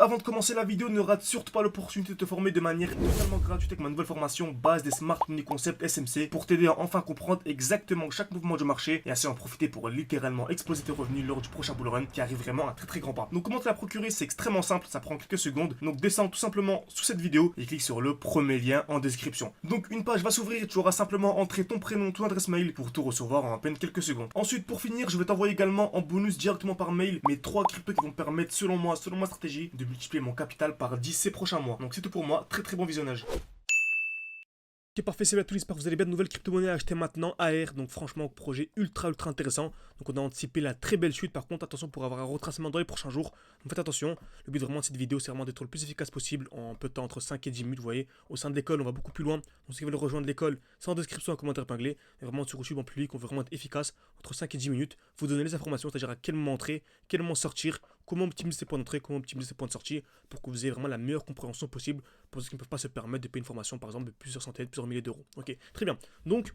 avant de commencer la vidéo, ne rate surtout pas l'opportunité de te former de manière totalement gratuite avec ma nouvelle formation base des Smart Money Concept SMC pour t'aider à enfin comprendre exactement chaque mouvement du marché et ainsi en profiter pour littéralement exploser tes revenus lors du prochain bull run qui arrive vraiment à très grand pas. Donc comment te la procurer, c'est extrêmement simple, ça prend quelques secondes. Donc descends tout simplement sous cette vidéo et clique sur le premier lien en description. Donc une page va s'ouvrir et tu auras simplement entré ton prénom, ton adresse mail pour tout recevoir en à peine quelques secondes. Ensuite, pour finir, je vais t'envoyer également en bonus directement par mail mes 3 cryptos qui vont me permettre selon moi, selon ma stratégie, de multiplier mon capital par 10 ces prochains mois. Donc c'est tout pour moi, très bon visionnage. Ok, parfait, c'est à tous, j'espère que vous allez bien. De nouvelles crypto-monnaies à acheter maintenant, AR, donc franchement projet ultra intéressant. Donc on a anticipé la très belle chute, par contre attention pour avoir un retracement dans les prochains jours. Donc faites attention, le but vraiment de cette vidéo c'est vraiment d'être le plus efficace possible en peu de temps, entre 5 et 10 minutes, vous voyez. Au sein de l'école on va beaucoup plus loin, donc si vous voulez rejoindre l'école, c'est en description, en commentaire épinglé. Et vraiment sur YouTube en public on veut vraiment être efficace, entre 5 et 10 minutes, vous donner les informations, c'est-à-dire à quel moment entrer, quel moment sortir, comment optimiser ses points d'entrée, comment optimiser ses points de sortie, pour que vous ayez vraiment la meilleure compréhension possible pour ceux qui ne peuvent pas se permettre de payer une formation par exemple de plusieurs centaines, plusieurs milliers d'euros. Ok, très bien. Donc,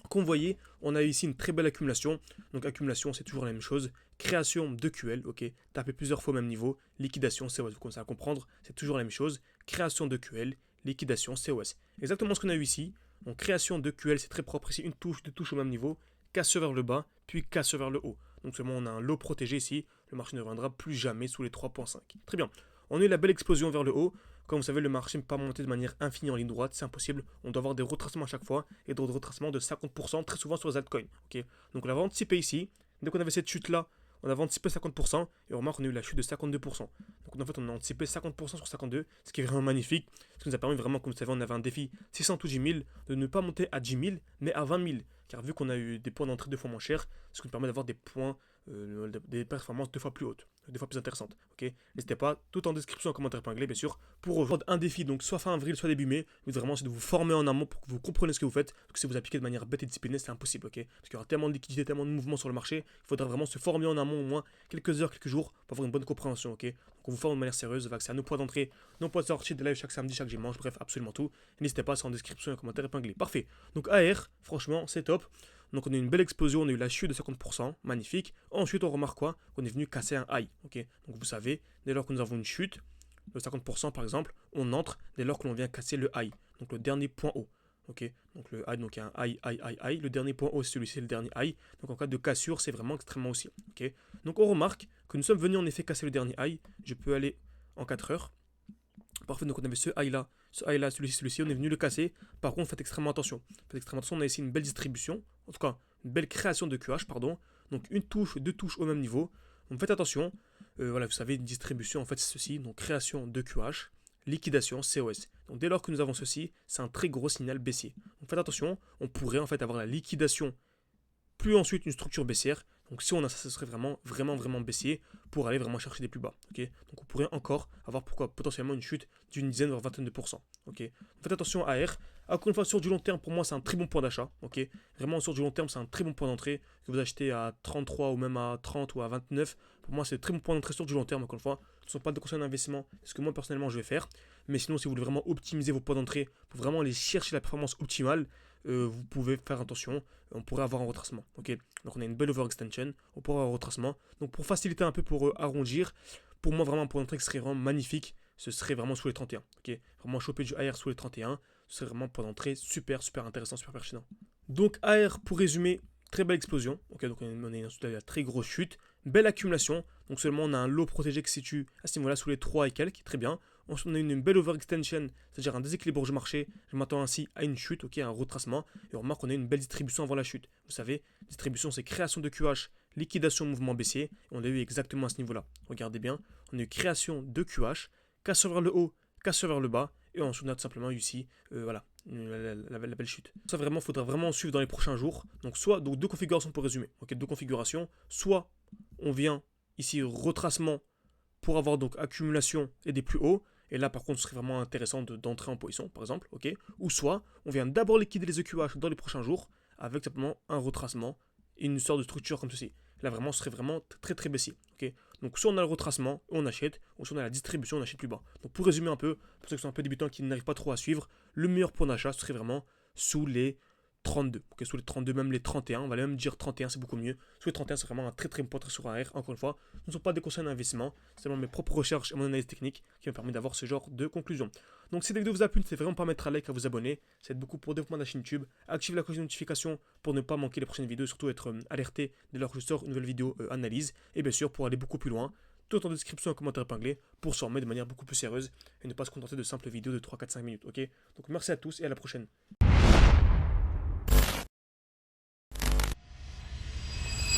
comme vous voyez, on a ici une très belle accumulation. Donc accumulation, c'est toujours la même chose. Création de QL, ok, tapez plusieurs fois au même niveau. Liquidation, COS, vous commencez à comprendre, c'est toujours la même chose. Création de QL, liquidation, COS. Exactement ce qu'on a eu ici. Donc création de QL, c'est très propre ici, une touche, deux touches au même niveau. Casse vers le bas, puis casse vers le haut. Donc seulement on a un lot protégé ici. Le marché ne reviendra plus jamais sous les 3.5. Très bien. On a eu la belle explosion vers le haut. Comme vous savez, le marché ne peut pas monter de manière infinie en ligne droite, c'est impossible. On doit avoir des retracements à chaque fois et des retracements de 50% très souvent sur les altcoins. Okay, donc on avait anticipé ici. Dès qu'on avait cette chute-là, on avait anticipé 50% et on remarque qu'on a eu la chute de 52%. Donc en fait, on a anticipé 50% sur 52, ce qui est vraiment magnifique. Ce qui nous a permis vraiment, comme vous savez, on avait un défi 600 ou 10 000 de ne pas monter à 10 000 mais à 20 000. Car vu qu'on a eu des points d'entrée 2 fois moins chers, ce qui nous permet d'avoir des points, des performances 2 fois plus hautes, 2 fois plus intéressantes. Okay, n'hésitez pas, tout en description, en commentaire épinglé, bien sûr, pour rejoindre un défi, donc soit fin avril, soit début mai. Mais vraiment, c'est de vous former en amont pour que vous compreniez ce que vous faites. Parce que si vous appliquez de manière bête et disciplinée, c'est impossible. Okay, parce qu'il y aura tellement de liquidités, tellement de mouvements sur le marché, il faudra vraiment se former en amont au moins quelques heures, quelques jours pour avoir une bonne compréhension. Okay, donc on vous forme de manière sérieuse, vous avez accès à nos points d'entrée, nos points de sortie, de live chaque samedi, chaque dimanche, bref, absolument tout. N'hésitez pas, c'est en description et en commentaire épinglé. Parfait. Donc AR, franchement, c'est top. Donc on a eu une belle explosion, on a eu la chute de 50%, magnifique. Ensuite on remarque quoi? On est venu casser un high. Okay, donc vous savez, dès lors que nous avons une chute de 50% par exemple, on entre dès lors que l'on vient casser le high, donc le dernier point haut. Ok, donc le high, donc il y a un high, le dernier point haut c'est celui-ci, le dernier high. Donc en cas de cassure, c'est vraiment extrêmement haussier. Ok, donc on remarque que nous sommes venus en effet casser le dernier high. Je peux aller en 4 heures. Parfait, donc on avait ce high là, celui-ci, on est venu le casser. Par contre, faites extrêmement attention. On a ici une belle distribution, en tout cas une belle création de QH, pardon. Donc une touche, deux touches au même niveau. Donc faites attention. Voilà, vous savez, une distribution, en fait, c'est ceci. Donc création de QH, liquidation, COS. Donc dès lors que nous avons ceci, c'est un très gros signal baissier. Donc faites attention, on pourrait en fait avoir la liquidation, plus ensuite une structure baissière. Donc si on a ça, ce serait vraiment baissier pour aller vraiment chercher des plus bas. Okay, donc on pourrait encore avoir potentiellement une chute d'une dizaine voire 22%. Okay, faites attention à AR. Encore une fois, sur du long terme, pour moi, c'est un très bon point d'achat. Okay, vraiment, sur du long terme, c'est un très bon point d'entrée. Que vous achetez à 33 ou même à 30 ou à 29, pour moi, c'est un très bon point d'entrée sur du long terme. Encore une fois, ce ne sont pas des conseils d'investissement, c'est ce que moi, personnellement, je vais faire. Mais sinon, si vous voulez vraiment optimiser vos points d'entrée pour vraiment aller chercher la performance optimale, vous pouvez faire attention, on pourrait avoir un retracement. Okay, donc on a une belle overextension, on pourrait avoir un retracement. Donc pour faciliter un peu, pour arrondir, pour moi vraiment un point d'entrée qui serait vraiment magnifique, ce serait vraiment sous les 31. Okay, vraiment choper du AR sous les 31, ce serait vraiment un point d'entrée super intéressant, super pertinent. Donc AR, pour résumer, très belle explosion. Okay, donc on est ensuite à la très grosse chute, belle accumulation. Donc seulement on a un lot protégé qui se situe à ce niveau-là sous les 3 et quelques, très bien. Ensuite, on a une belle overextension, c'est-à-dire un déséquilibre du marché. Je m'attends ainsi à une chute, okay, un retracement. Et on remarque qu'on a une belle distribution avant la chute. Vous savez, distribution, c'est création de QH, liquidation, mouvement baissier. Et on l'a eu exactement à ce niveau-là. Regardez bien, on a eu création de QH, cassure vers le haut, cassure vers le bas. Et ensuite, on a tout simplement ici, voilà, la belle chute. Ça, vraiment, il faudra vraiment suivre dans les prochains jours. Donc, soit, donc deux configurations pour résumer. Okay, deux configurations. Soit on vient ici, retracement pour avoir donc accumulation et des plus hauts. Et là, par contre, ce serait vraiment intéressant d'entrer en position, par exemple. Okay, ou soit, on vient d'abord liquider les EQH dans les prochains jours avec simplement un retracement et une sorte de structure comme ceci. Là, vraiment, ce serait vraiment très baissier. Okay, donc, soit on a le retracement, on achète, ou soit on a la distribution, on achète plus bas. Donc, pour résumer un peu, pour ceux qui sont un peu débutants, qui n'arrivent pas trop à suivre, le meilleur point d'achat serait vraiment sous les 32. Ok, sous les 32, même les 31. On va même dire 31, c'est beaucoup mieux. Sous les 31, c'est vraiment un très très bon trait sur un R. Encore une fois, ce ne sont pas des conseils d'investissement. C'est seulement mes propres recherches et mon analyse technique qui m'a permis d'avoir ce genre de conclusion. Donc si cette vidéo vous a plu, n'hésitez vraiment pas à mettre un like, à vous abonner. Ça aide beaucoup pour le développement de la chaîne YouTube. Activez la cloche de notification pour ne pas manquer les prochaines vidéos et surtout être alerté dès lors que je sors une nouvelle vidéo analyse. Et bien sûr, pour aller beaucoup plus loin, tout en description et en commentaire épinglé pour se former de manière beaucoup plus sérieuse et ne pas se contenter de simples vidéos de 3, 4, 5 minutes. Ok, donc merci à tous et à la prochaine.